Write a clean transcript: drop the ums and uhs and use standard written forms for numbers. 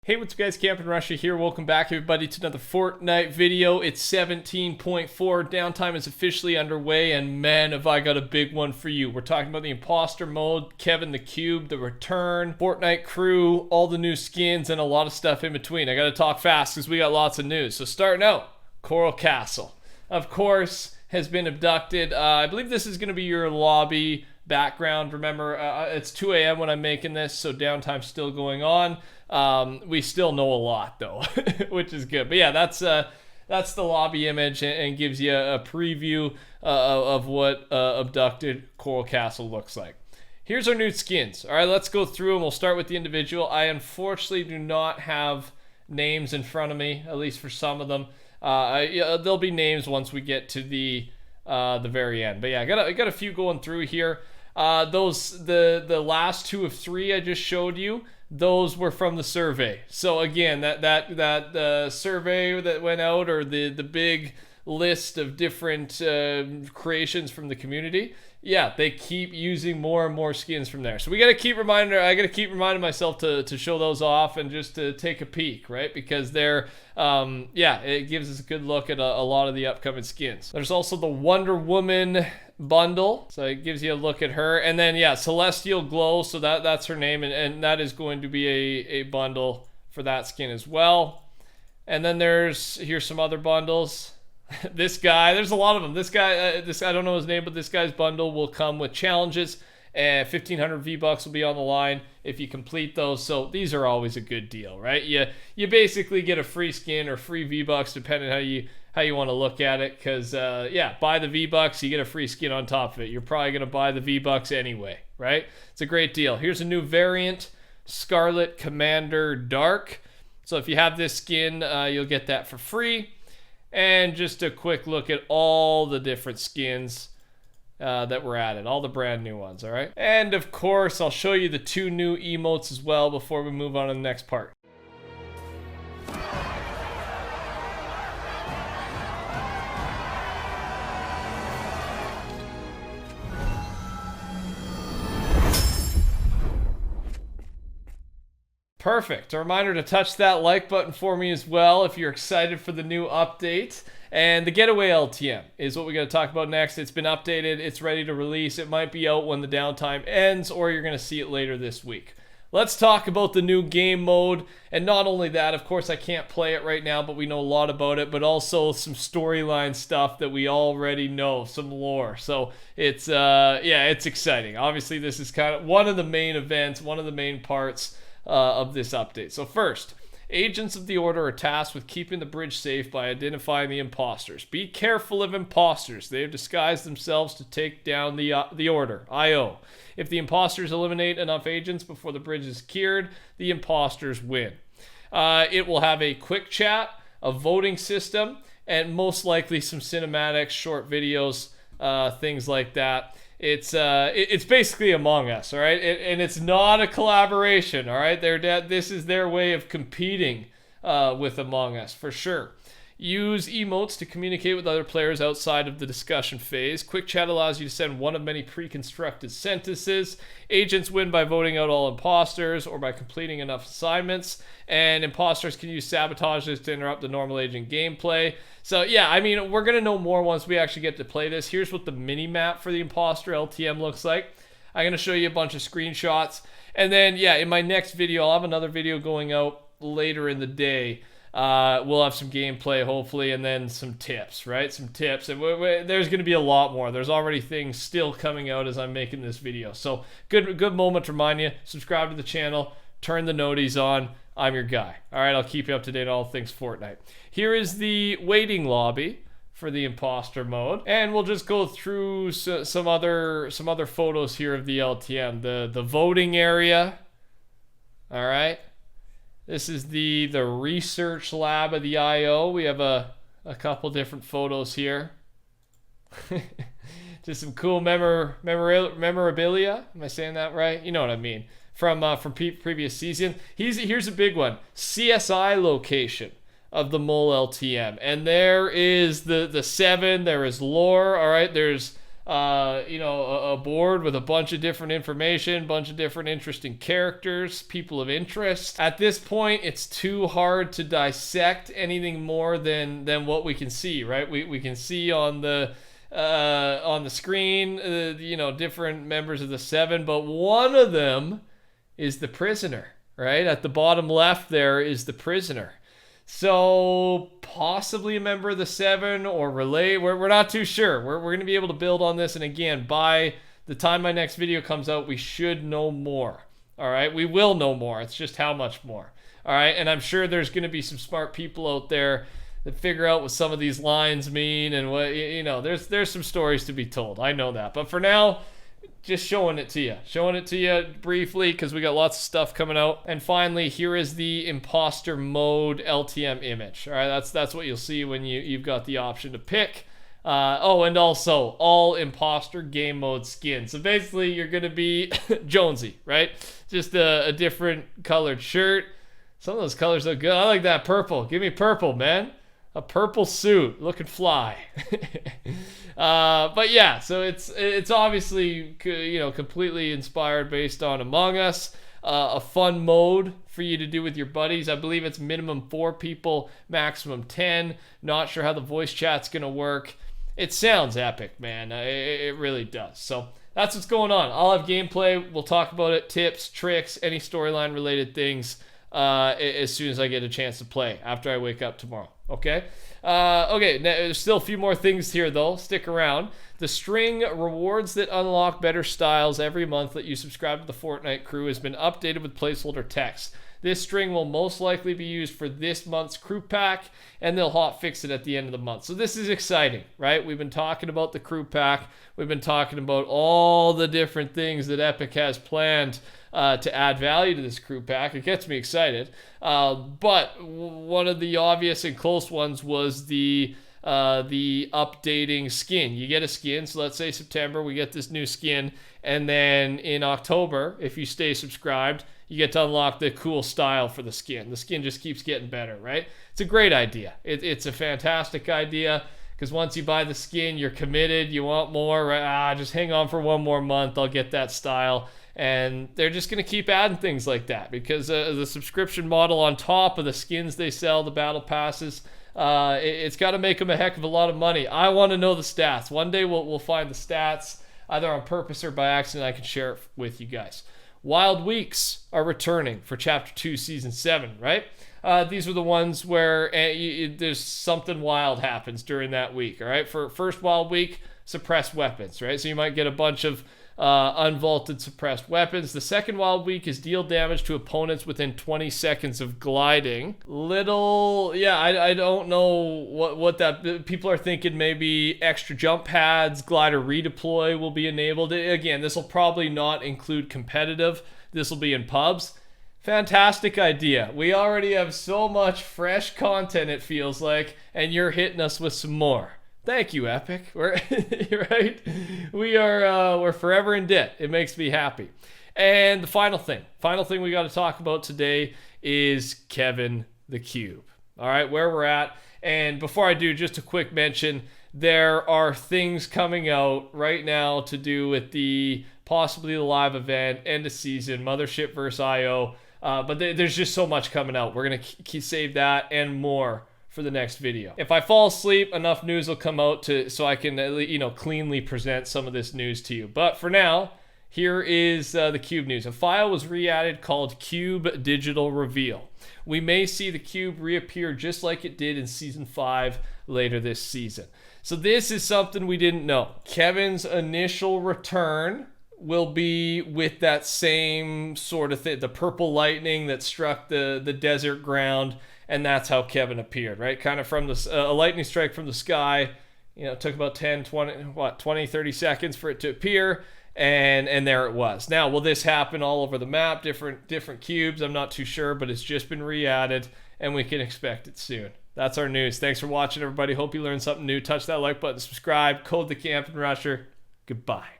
Hey, what's up guys, TheCampingRusher here. Welcome back everybody to another Fortnite video. It's 17.4, downtime is officially underway, and man, have I got a big one for you. We're talking about the imposter mode, Kevin the Cube, the return, Fortnite crew, all the new skins, and a lot of stuff in between. I gotta talk fast because we got lots of news. So starting out, Coral Castle, of course, has been abducted. I believe this is gonna be your lobby background. Remember, it's 2 a.m. when I'm making this, so downtime's still going on. We still know a lot though, which is good. But yeah, that's the lobby image and gives you a preview of what abducted Coral Castle looks like. Here's our new skins. All right, let's go through and we'll start with the individual. I unfortunately do not have names in front of me, at least for some of them. There'll be names once we get to the very end. But yeah, I got a few going through here. The last two of three I just showed you, those were from the survey. So again, that survey that went out, or the big list of different creations from the community, yeah, they keep using more and more skins from there. So I gotta keep reminding myself to show those off and just to take a peek, right? Because they're it gives us a good look at a lot of the upcoming skins. There's also the Wonder Woman bundle, so it gives you a look at her. And then yeah, Celestial Glow, so that's her name, and that is going to be a bundle for that skin as well. And then here's some other bundles. This guy, there's a lot of them. This guy, I don't know his name, but this guy's bundle will come with challenges, and 1,500 V-Bucks will be on the line if you complete those. So these are always a good deal, right? You basically get a free skin or free V-Bucks depending how you want to look at it. Because yeah, buy the V-Bucks, you get a free skin on top of it. You're probably gonna buy the V-Bucks anyway, right? It's a great deal. Here's a new variant, Scarlet Commander Dark. So if you have this skin, you'll get that for free. And just a quick look at all the different skins that were added, all the brand new ones, all right? And of course, I'll show you the two new emotes as well before we move on to the next part. Perfect. A reminder to touch that like button for me as well if you're excited for the new update. And the Getaway LTM is what we got to talk about next. It's been updated. It's ready to release. It might be out when the downtime ends, or you're going to see it later this week. Let's talk about the new game mode. And not only that, of course, I can't play it right now, but we know a lot about it, but also some storyline stuff that we already know, some lore. So it's, it's exciting. Obviously, this is kind of one of the main events, one of the main parts of this update. So first, agents of the Order are tasked with keeping the bridge safe by identifying the imposters. Be careful of imposters. They have disguised themselves to take down the Order, IO. If the imposters eliminate enough agents before the bridge is secured, the imposters win. It will have a quick chat, a voting system, and most likely some cinematics, short videos, things like that. It's basically Among Us, all right? And it's not a collaboration, all right? This is their way of competing with Among Us, for sure. Use emotes to communicate with other players outside of the discussion phase. Quick chat allows you to send one of many pre-constructed sentences. Agents win by voting out all imposters or by completing enough assignments. And imposters can use sabotages to interrupt the normal agent gameplay. So yeah, I mean, we're going to know more once we actually get to play this. Here's what the mini-map for the Imposter LTM looks like. I'm going to show you a bunch of screenshots. And then, yeah, in my next video, I'll have another video going out later in the day. We'll have some gameplay, hopefully, and then some tips, right? Some tips. And there's going to be a lot more. There's already things still coming out as I'm making this video. So good moment to remind you. Subscribe to the channel. Turn the noties on. I'm your guy. All right, I'll keep you up to date on all things Fortnite. Here is the waiting lobby for the imposter mode, and we'll just go through some other photos here of the LTM. The voting area. All right. This is the research lab of the IO. We have a couple different photos here. Just some cool memorabilia. Am I saying that right? You know what I mean. From previous season. Here's a big one. CSI location of the Mole LTM. And there is the 7. There is lore. All right. There's a board with a bunch of different information, bunch of different interesting characters, people of interest. At this point, it's too hard to dissect anything more than what we can see, right? We can see on the screen, different members of the Seven, but one of them is the prisoner, right? At the bottom left there is the prisoner. So possibly a member of the Seven or relay. We're not too sure. We're going to be able to build on this. And again, by the time my next video comes out, we should know more. All right. We will know more. It's just how much more. All right. And I'm sure there's going to be some smart people out there that figure out what some of these lines mean and what, there's some stories to be told. I know that. But for now, just showing it to you briefly because we got lots of stuff coming out. And finally, here is the imposter mode LTM image. All right, that's what you'll see when you've got the option to pick. And also all imposter game mode skins. So basically, you're gonna be Jonesy, right? Just a different colored shirt. Some of those colors look good. I like that purple. Give me purple, man. A purple suit, looking fly. But yeah, so it's obviously completely inspired based on Among Us. A fun mode for you to do with your buddies. I believe it's minimum 4 people, maximum 10. Not sure how the voice chat's gonna work. It sounds epic, man. It really does. So that's what's going on. I'll have gameplay. We'll talk about it, tips, tricks, any storyline related things as soon as I get a chance to play after I wake up tomorrow. Okay. Now, there's still a few more things here though. Stick around. The string rewards that unlock better styles every month that you subscribe to the Fortnite crew has been updated with placeholder text. This string will most likely be used for this month's crew pack, and they'll hotfix it at the end of the month. So this is exciting, right? We've been talking about the crew pack. We've been talking about all the different things that Epic has planned to add value to this crew pack. It gets me excited. But one of the obvious and close ones was the updating skin. You get a skin, so let's say September, we get this new skin, and then in October, if you stay subscribed, you get to unlock the cool style for the skin. The skin just keeps getting better, right? It's a great idea. It's a fantastic idea because once you buy the skin, you're committed, you want more, right? Just hang on for one more month, I'll get that style. And they're just going to keep adding things like that because the subscription model on top of the skins they sell, the battle passes, it's got to make them a heck of a lot of money. I want to know the stats. One day we'll find the stats, either on purpose or by accident. I can share it with you guys. Wild Weeks are returning for Chapter 2, Season 7, right? These are the ones where there's something wild happens during that week, all right? For first Wild Week, suppressed weapons, right? So you might get a bunch of unvaulted suppressed weapons. The second Wild Week is deal damage to opponents within 20 seconds of gliding. I don't know what that, people are thinking maybe extra jump pads, glider redeploy will be enabled. Again, this will probably not include competitive. This will be in pubs. Fantastic idea. We already have so much fresh content, it feels like, and you're hitting us with some more. Thank you, Epic. We're right. We're forever in debt. It makes me happy. And the final thing we got to talk about today is Kevin the Cube. All right, where we're at. And before I do, just a quick mention: there are things coming out right now to do with possibly the live event, end of season, Mothership vs. IO. But there's just so much coming out. We're gonna save that and more for the next video. If I fall asleep, enough news will come out so I can cleanly present some of this news to you. But for now, here is the Cube news. A file was re-added called Cube Digital Reveal. We may see the Cube reappear just like it did in Season 5 later this season. So this is something we didn't know. Kevin's initial return will be with that same sort of thing, the purple lightning that struck the desert ground. And that's how Kevin appeared, right? Kind of from a lightning strike from the sky. It took about 20, 30 seconds for it to appear. And there it was. Now, will this happen all over the map? Different cubes? I'm not too sure, but it's just been re-added, and we can expect it soon. That's our news. Thanks for watching, everybody. Hope you learned something new. Touch that like button, subscribe, code TheCampingRusher. Goodbye.